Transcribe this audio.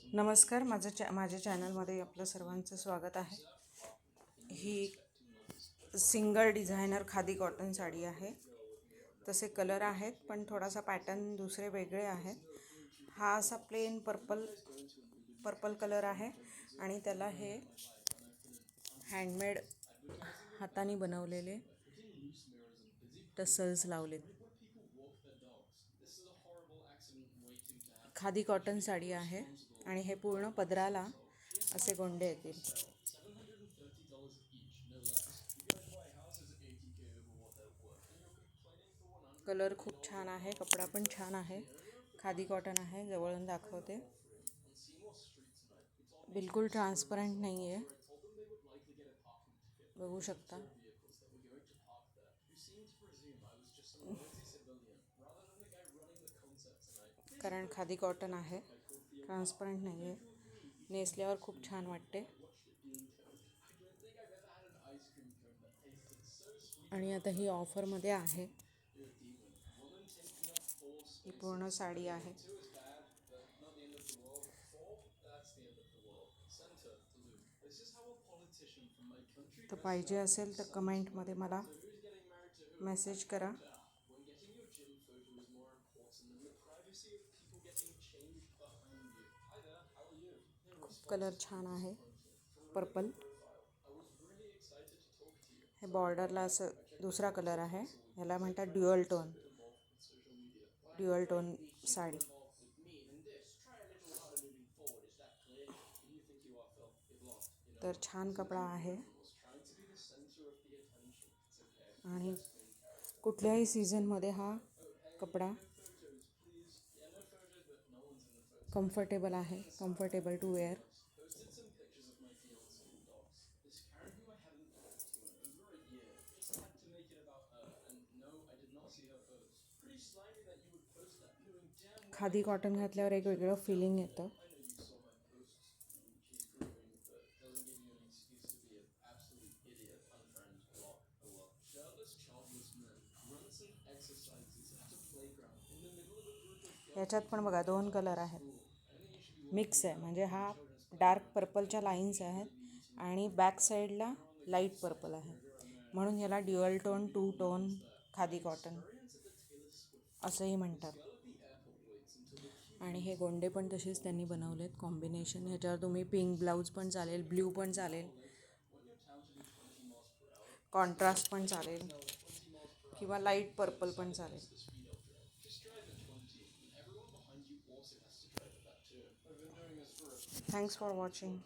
नमस्कार, माझ्या चॅनलमध्ये आपलं सर्वांचं स्वागत आहे. ही single designer khadi cotton sari आहे. तसे कलर आहेत पण थोडासा पॅटर्न दुसरे वेगळे आहेत. हा असा प्लेन पर्पल कलर आहे आणि त्याला हे हँडमेड हाताने बनवलेले टसल्स लावलेत. खादी कॉटन साडी आहे आणि हे पूर्ण पदराला असे गोंडे येतील. कलर खूप छान आहे, कपडा पण छान आहे, खादी कॉटन आहे. जवळून दाखवते, बिलकुल ट्रान्सपरंट नाही आहे, बघू शकता. कारण खादी कॉटन आहे, ट्रान्सपरंट नाही आहे. नेसल्यावर खूप छान वाटते. आणि आता ही ऑफरमध्ये आहे. ही पूर्ण साडी आहे. तर पाहिजे असेल तर कमेंटमध्ये मला मेसेज करा. खूप कलर छान आहे, पर्पल. हे बॉर्डरला असं दुसरा कलर आहे, ह्याला म्हणतात ड्युअल टोन साडी. तर छान कपडा आहे आणि कुठल्याही सीझनमध्ये हा कपडा कम्फर्टेबल आहे, comfortable to wear. Khadi cotton घातल्यावर एक वेगळं फिलिंग येतं. याच्यात पण बघा 2 कलर आहेत, मिक्स आहे. म्हणजे हा डार्क पर्पलच्या लाईन्स आहेत आणि बॅक साईडला लाईट पर्पल आहे, म्हणून याला dual tone, two tone khadi cotton असंही म्हणतात. आणि हे गोंडे पण तसेच त्यांनी बनवलेत कॉम्बिनेशन. ह्याच्यावर तुम्ही पिंक ब्लाऊज पण चालेल, ब्ल्यू पण चालेल, कॉन्ट्रास्ट पण चालेल किंवा लाईट पर्पल पण चालेल. Thanks for watching.